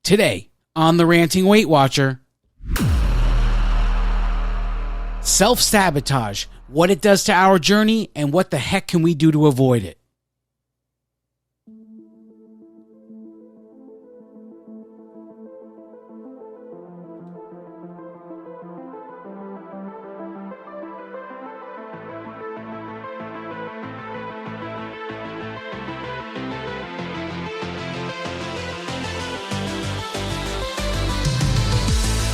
Today, on the Ranting Weight Watcher, self-sabotage, what it does to our journey, and what the heck can we do to avoid it?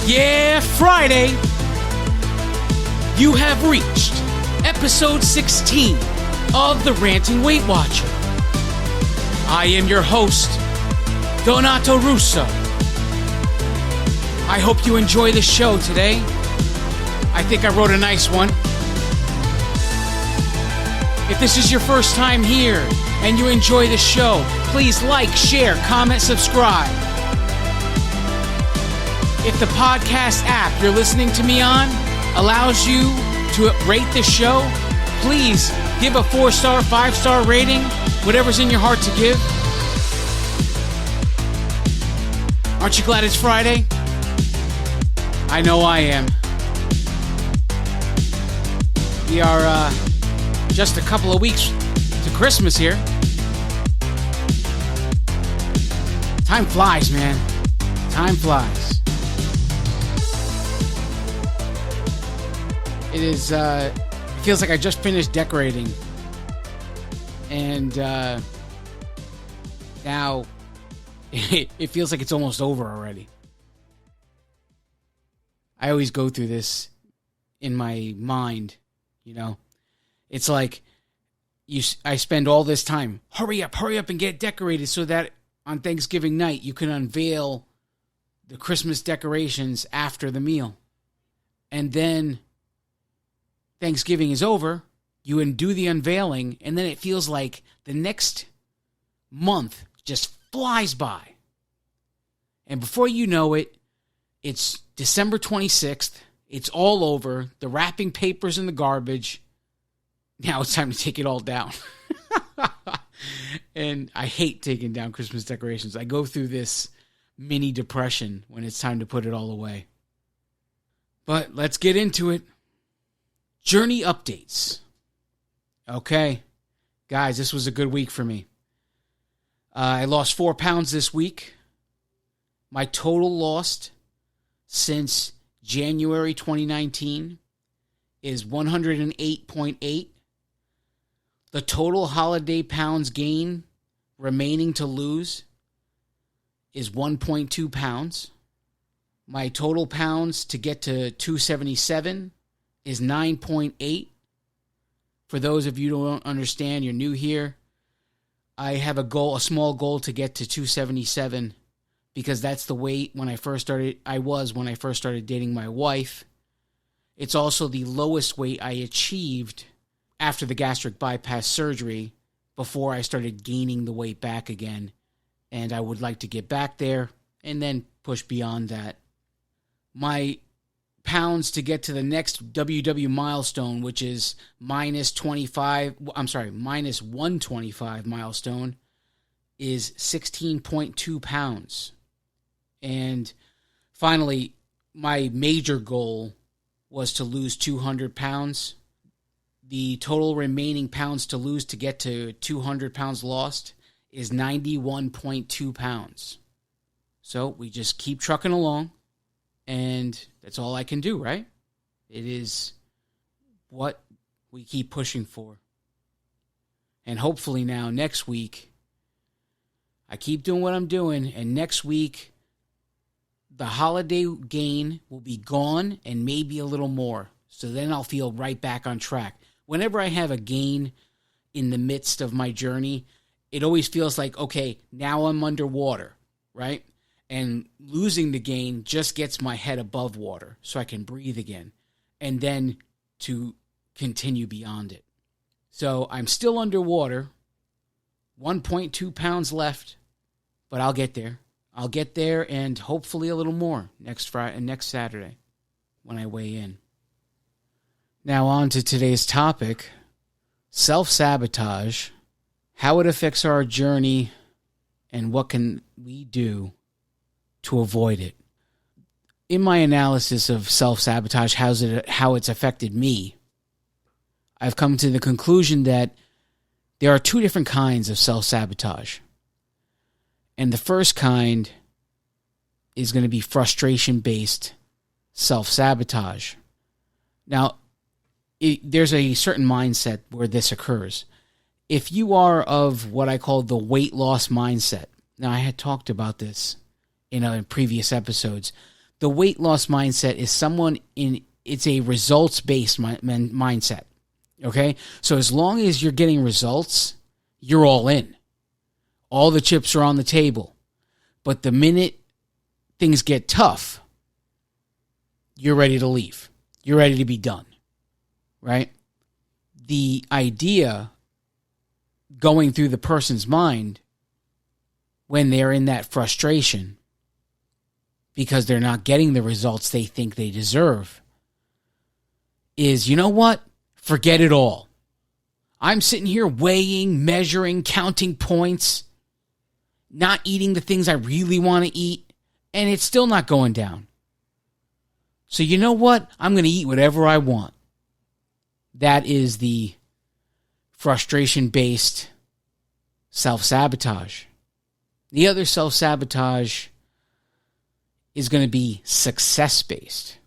Yeah, Friday! You have reached episode 16 of the Ranting Weight Watcher. I am your host, Donato Russo. I hope you enjoy the show today. I think I wrote a nice one. If this is your first time here and you enjoy the show, please like, share, comment, subscribe. If the podcast app you're listening to me on allows you to rate the show, please give a 4-star, 5-star rating, whatever's in your heart to give. Aren't you glad it's Friday? I know I am. We are just a couple of weeks to Christmas here. Time flies, man. Time flies. It feels like I just finished decorating. And now it feels like it's almost over already. I always go through this in my mind, you know. It's like I spend all this time, hurry up and get decorated so that on Thanksgiving night you can unveil the Christmas decorations after the meal. And then Thanksgiving is over, you do the unveiling, and then it feels like the next month just flies by. And before you know it, it's December 26th, it's all over, the wrapping paper's in the garbage. Now it's time to take it all down. And I hate taking down Christmas decorations. I go through this mini depression when it's time to put it all away. But let's get into it. Journey updates. Okay. Guys, this was a good week for me. I lost 4 pounds this week. My total lost since January 2019 is 108.8. The total holiday pounds gain remaining to lose is 1.2 pounds. My total pounds to get to 277 is 9.8. For those of you who don't understand, you're new here, I have a small goal to get to 277 because that's the weight when I first started dating my wife. It's also the lowest weight I achieved after the gastric bypass surgery before I started gaining the weight back again. And I would like to get back there and then push beyond that. My pounds to get to the next WW milestone, which is minus 125 milestone, is 16.2 pounds. And finally, my major goal was to lose 200 pounds. The total remaining pounds to lose to get to 200 pounds lost is 91.2 pounds. So we just keep trucking along. And that's all I can do, right? It is what we keep pushing for. And hopefully now, next week, I keep doing what I'm doing. And next week, the holiday gain will be gone and maybe a little more. So then I'll feel right back on track. Whenever I have a gain in the midst of my journey, it always feels like, okay, now I'm underwater, right? And losing the gain just gets my head above water so I can breathe again and then to continue beyond it. So I'm still underwater, 1.2 pounds left, but I'll get there. I'll get there and hopefully a little more next Friday and next Saturday when I weigh in. Now on to today's topic, self-sabotage, how it affects our journey, and what can we do to avoid it. In my analysis of self-sabotage, how it's affected me, I've come to the conclusion that there are two different kinds of self-sabotage. And the first kind is going to be frustration-based self-sabotage. Now, there's a certain mindset where this occurs. If you are of what I call the weight loss mindset, now I had talked about this in previous episodes. The weight loss mindset is it's a results-based mindset. Okay? So as long as you're getting results, you're all in. All the chips are on the table. But the minute things get tough, you're ready to leave. You're ready to be done. Right? The idea going through the person's mind when they're in that frustration because they're not getting the results they think they deserve is, you know what? Forget it all. I'm sitting here weighing, measuring, counting points, not eating the things I really want to eat, and it's still not going down. So you know what? I'm going to eat whatever I want. That is the frustration-based self-sabotage. The other self-sabotage is going to be success-based.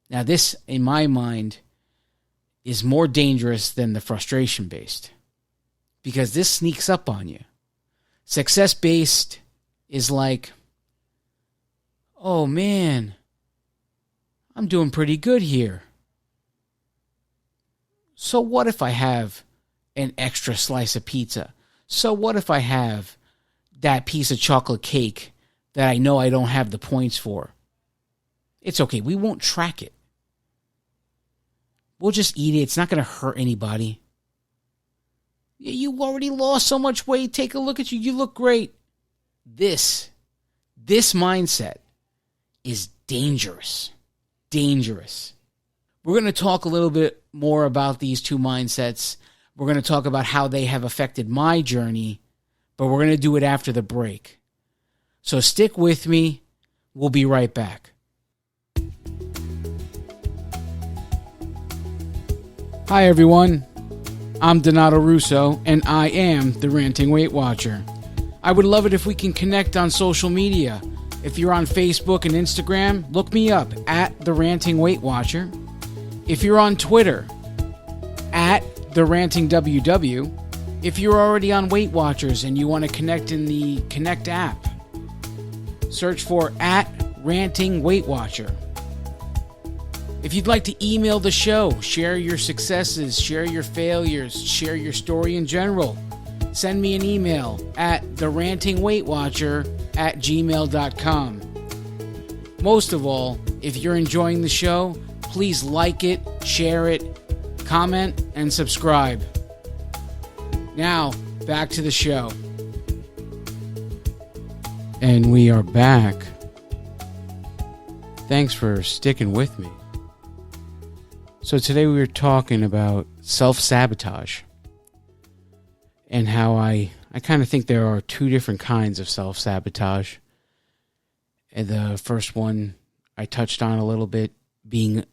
Now this, in my mind, is more dangerous than the frustration-based because this sneaks up on you. Success-based is like, oh man, I'm doing pretty good here. So what if I have an extra slice of pizza? So what if I have that piece of chocolate cake that I know I don't have the points for? It's okay. We won't track it. We'll just eat it. It's not going to hurt anybody. You already lost so much weight. Take a look at you. You look great. This mindset is dangerous. Dangerous. We're going to talk a little bit more about these two mindsets. We're going to talk about how they have affected my journey, but we're going to do it after the break. So stick with me. We'll be right back. Hi, everyone. I'm Donato Russo, and I am the Ranting Weight Watcher. I would love it if we can connect on social media. If you're on Facebook and Instagram, look me up at the Ranting Weight Watcher. If you're on Twitter, at the Ranting WW. If you're already on Weight Watchers and you want to connect in the Connect app, search for at Ranting Weight Watcher. If you'd like to email the show, share your successes, share your failures, share your story in general, send me an email at therantingweightwatcher@gmail.com. Most of all, if you're enjoying the show, please like it, share it, comment, and subscribe. Now, back to the show. And we are back. Thanks for sticking with me. So today we were talking about self-sabotage and how I kind of think there are two different kinds of self-sabotage. And the first one I touched on a little bit being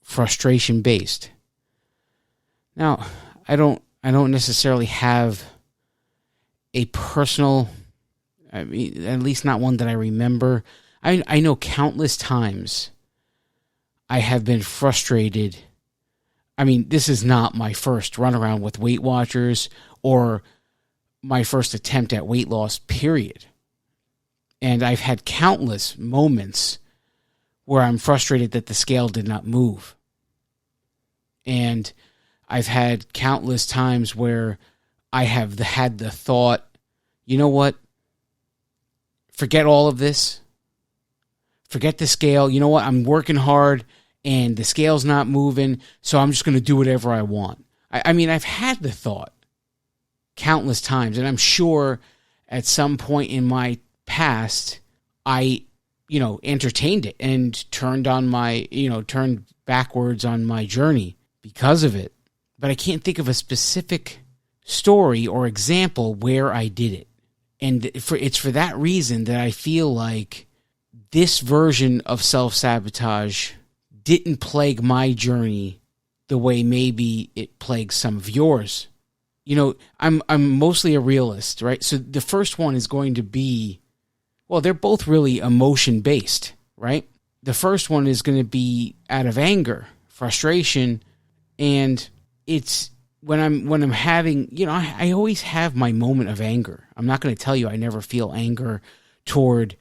frustration-based. Now, I don't necessarily have a personal, at least not one that I remember. I know countless times I have been frustrated. This is not my first runaround with Weight Watchers or my first attempt at weight loss, period. And I've had countless moments where I'm frustrated that the scale did not move. And I've had countless times where I have had the thought, you know what? Forget all of this. Forget the scale. You know what? I'm working hard and the scale's not moving, so I'm just going to do whatever I want. I've had the thought countless times, and I'm sure at some point in my past, I, entertained it and turned backwards on my journey because of it. But I can't think of a specific story or example where I did it. And it's for that reason that I feel like this version of self-sabotage didn't plague my journey the way maybe it plagues some of yours. You know, I'm mostly a realist, right? So the first one is going to be, well, they're both really emotion-based, right? The first one is going to be out of anger, frustration, and it's when I'm having, you know, I always have my moment of anger. I'm not going to tell you I never feel anger toward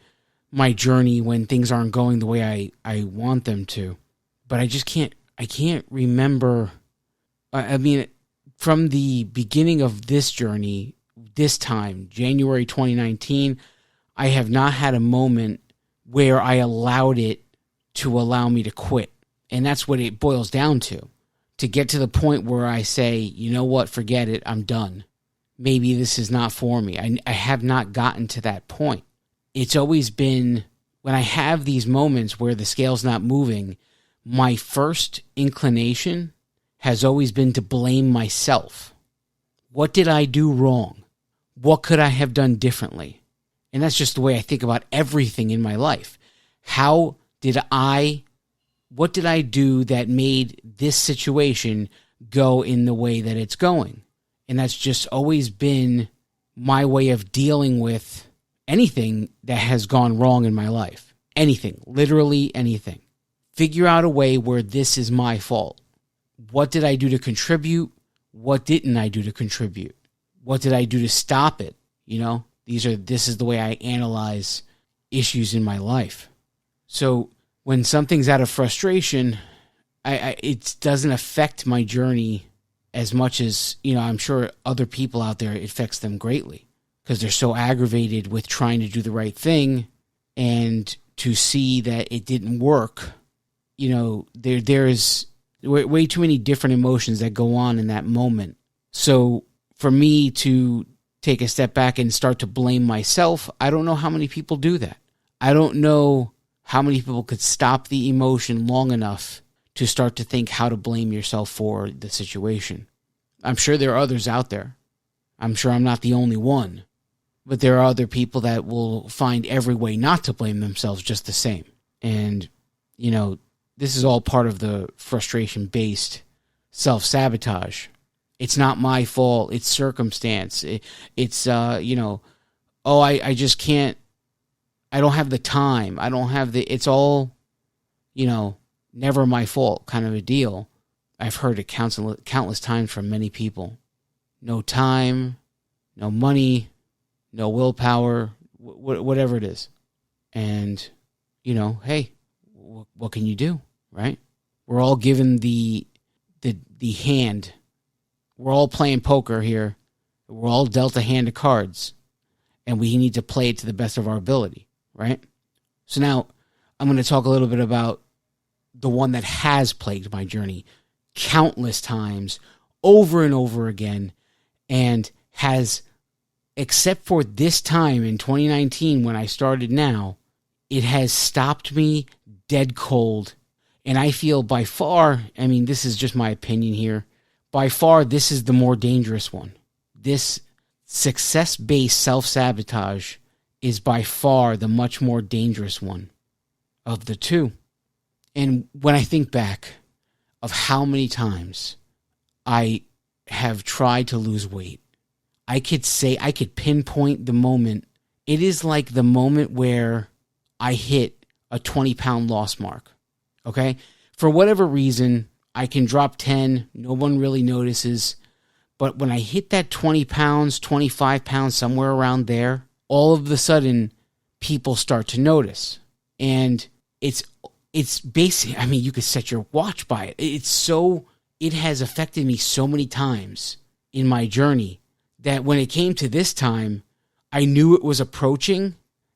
my journey when things aren't going the way I want them to. But I can't remember. I mean, from the beginning of this journey, this time, January 2019, I have not had a moment where I allowed it to allow me to quit. And that's what it boils down to get to the point where I say, you know what, forget it, I'm done. Maybe this is not for me. I have not gotten to that point. It's always been, when I have these moments where the scale's not moving, my first inclination has always been to blame myself. What did I do wrong? What could I have done differently? And that's just the way I think about everything in my life. What did I do that made this situation go in the way that it's going? And that's just always been my way of dealing with anything that has gone wrong in my life. Anything, literally anything. Figure out a way where this is my fault. What did I do to contribute? What didn't I do to contribute? What did I do to stop it? You know, this is the way I analyze issues in my life. So when something's out of frustration, it doesn't affect my journey as much as, you know, I'm sure other people out there, it affects them greatly because they're so aggravated with trying to do the right thing and to see that it didn't work. You know, there's way too many different emotions that go on in that moment. So for me to take a step back and start to blame myself, I don't know how many people do that. I don't know how many people could stop the emotion long enough to start to think how to blame yourself for the situation. I'm sure there are others out there. I'm sure I'm not the only one. But there are other people that will find every way not to blame themselves just the same. And, you know, this is all part of the frustration-based self-sabotage. It's not my fault. It's circumstance. It's you know, oh, I just can't. I don't have the time. I don't have the, it's all, you know, never my fault kind of a deal. I've heard it countless times from many people. No time, no money, no willpower, whatever it is. And, you know, hey, what can you do, right? We're all given the hand. We're all playing poker here. We're all dealt a hand of cards. And we need to play it to the best of our ability. Right? So now I'm going to talk a little bit about the one that has plagued my journey countless times, over and over again, and has, except for this time in 2019 when I started now, it has stopped me dead cold. And I feel by far, I mean, this is just my opinion here, by far this is the more dangerous one. This success-based self-sabotage is by far the much more dangerous one of the two. And when I think back of how many times I have tried to lose weight, I could pinpoint the moment. It is like the moment where I hit a 20-pound loss mark. Okay? For whatever reason, I can drop 10. No one really notices. But when I hit that 20 pounds, 25 pounds, somewhere around there, all of a sudden, people start to notice. And it's basically, I mean, you could set your watch by it. It has affected me so many times in my journey that when it came to this time, I knew it was approaching.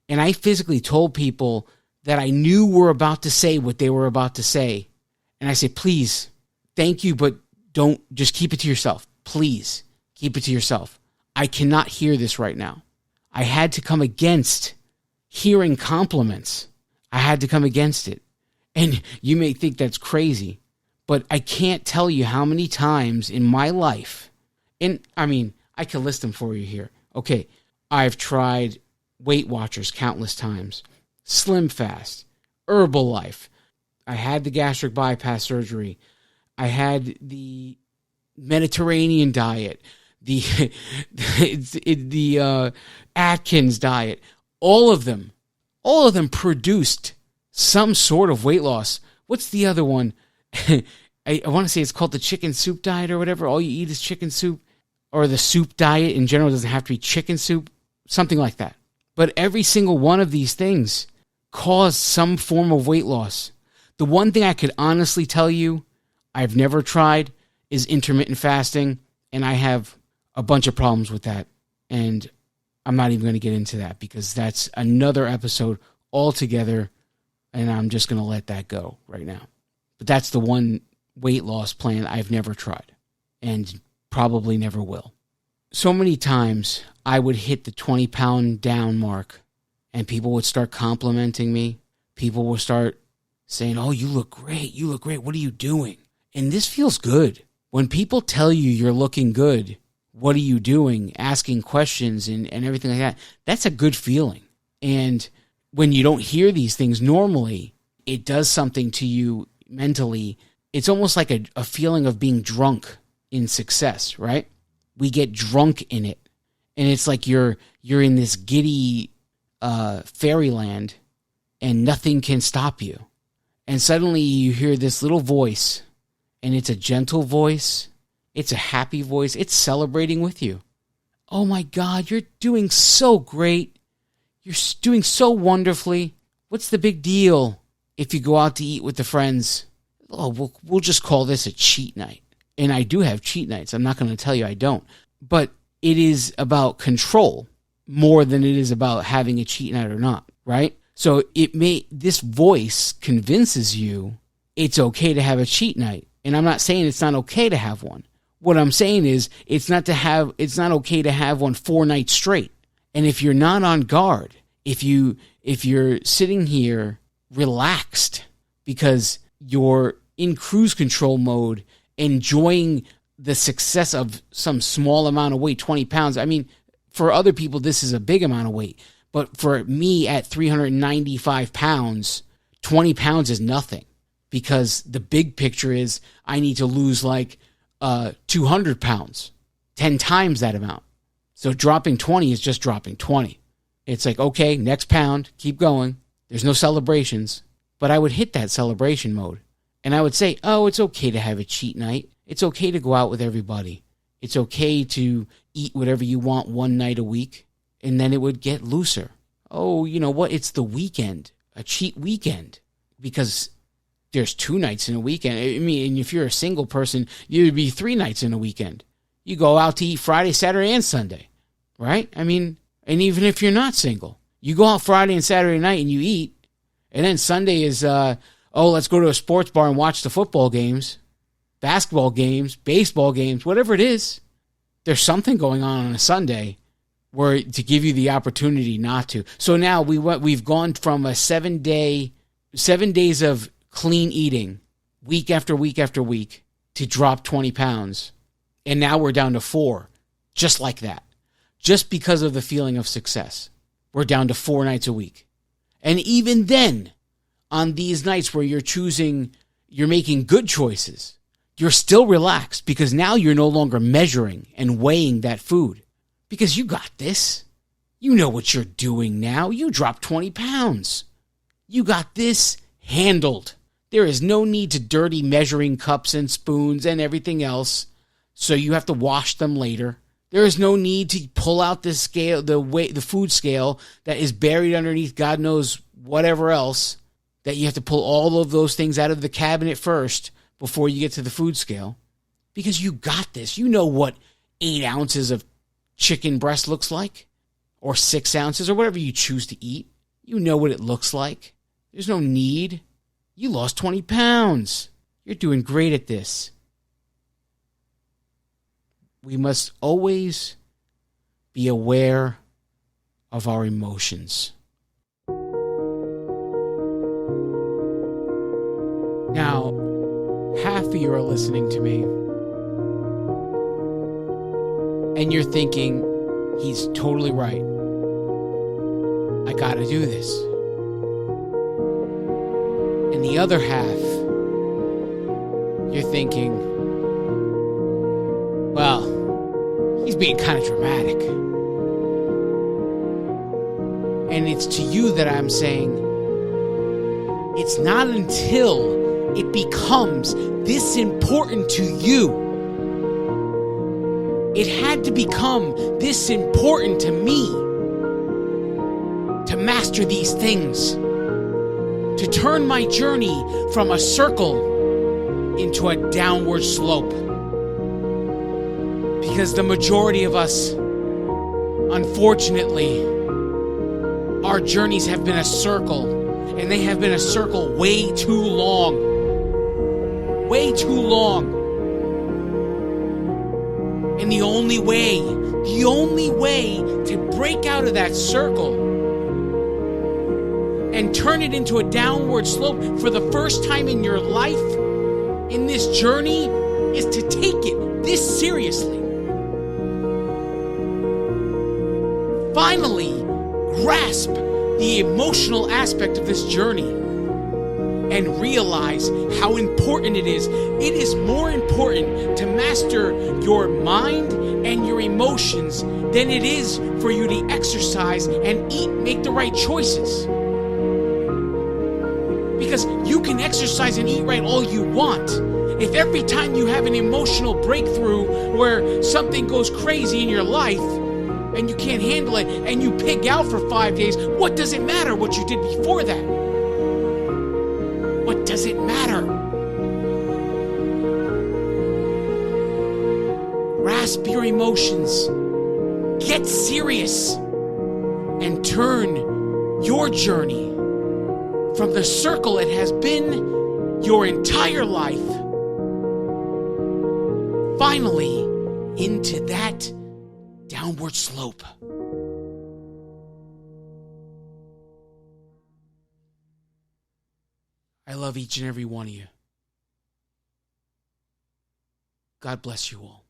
And I physically told people that I knew were about to say what they were about to say. And I said, please, thank you, but don't, just keep it to yourself. Please, keep it to yourself. I cannot hear this right now. I had to come against hearing compliments. I had to come against it. And you may think that's crazy, but I can't tell you how many times in my life, and I mean, I can list them for you here. Okay, I've tried Weight Watchers countless times. Slim Fast, Herbalife. I had the gastric bypass surgery. I had the Mediterranean diet, the Atkins diet. All of them produced some sort of weight loss. What's the other one? I want to say it's called the chicken soup diet or whatever. All you eat is chicken soup, or the soup diet in general. It doesn't have to be chicken soup, something like that. But every single one of these things caused some form of weight loss. The one thing I could honestly tell you I've never tried is intermittent fasting, and I have a bunch of problems with that. And I'm not even going to get into that because that's another episode altogether, and I'm just going to let that go right now. But that's the one weight loss plan I've never tried and probably never will. So many times I would hit the 20-pound down mark and people would start complimenting me. People would start saying, oh, you look great. You look great. What are you doing? And this feels good. When people tell you you're looking good, what are you doing? Asking questions and everything like that. That's a good feeling. And when you don't hear these things normally, it does something to you mentally. It's almost like a feeling of being drunk in success, right? We get drunk in it. And it's like you're in this giddy fairyland and nothing can stop you. And suddenly you hear this little voice, and it's a gentle voice. It's a happy voice. It's celebrating with you. Oh my God, you're doing so great. You're doing so wonderfully. What's the big deal if you go out to eat with the friends? Oh, we'll just call this a cheat night. And I do have cheat nights. I'm not going to tell you I don't. But it is about control more than it is about having a cheat night or not, right? So this voice convinces you it's okay to have a cheat night. And I'm not saying it's not okay to have one. What I'm saying is it's not okay to have one 4 nights straight. And if you're not on guard, if you're sitting here relaxed because you're in cruise control mode, enjoying the success of some small amount of weight, 20 pounds. I mean, for other people, this is a big amount of weight. But for me at 395 pounds, 20 pounds is nothing. Because the big picture is I need to lose like 200 pounds, 10 times that amount. So dropping 20 is just dropping 20. It's like, okay, next pound, keep going. There's no celebrations. But I would hit that celebration mode. And I would say, oh, it's okay to have a cheat night. It's okay to go out with everybody. It's okay to eat whatever you want one night a week. And then it would get looser. Oh, you know what? It's the weekend, a cheat weekend. Because there's 2 nights in a weekend. I mean, if you're a single person, you'd be 3 nights in a weekend. You go out to eat Friday, Saturday, and Sunday, right? I mean, and even if you're not single, you go out Friday and Saturday night and you eat, and then Sunday is, let's go to a sports bar and watch the football games, basketball games, baseball games, whatever it is. There's something going on a Sunday where to give you the opportunity not to. So now we've gone from a 7 days of clean eating week after week after week to drop 20 pounds. And now we're down to 4, just like that. Just because of the feeling of success. We're down to 4 nights a week. And even then, on these nights where you're making good choices, you're still relaxed because now you're no longer measuring and weighing that food. Because you got this. You know what you're doing now. You dropped 20 pounds. You got this handled. There is no need to dirty measuring cups and spoons and everything else, so you have to wash them later. There is no need to pull out the scale, the food scale that is buried underneath God knows whatever else, that you have to pull all of those things out of the cabinet first before you get to the food scale. Because you got this. You know what 8 ounces of chicken breast looks like, or 6 ounces, or whatever you choose to eat. You know what it looks like. There's no need. You lost 20 pounds. You're doing great at this. We must always be aware of our emotions. Now, half of you are listening to me, and you're thinking, he's totally right. I gotta do this. And the other half, you're thinking, well, he's being kind of dramatic. And it's to you that I'm saying, it's not until it becomes this important to you. It had to become this important to me to master these things, to turn my journey from a circle into a downward slope. Because the majority of us, unfortunately, our journeys have been a circle, and they have been a circle way too long. Way too long. And the only way to break out of that circle and turn it into a downward slope for the first time in your life, in this journey, is to take it this seriously. Finally, grasp the emotional aspect of this journey and realize how important it is. It is more important to master your mind and your emotions than it is for you to exercise and make the right choices. Because you can exercise and eat right all you want. If every time you have an emotional breakthrough where something goes crazy in your life and you can't handle it and you pig out for 5 days, what does it matter what you did before that? What does it matter? Grasp your emotions, get serious, and turn your journey from the circle it has been your entire life, finally into that downward slope. I love each and every one of you. God bless you all.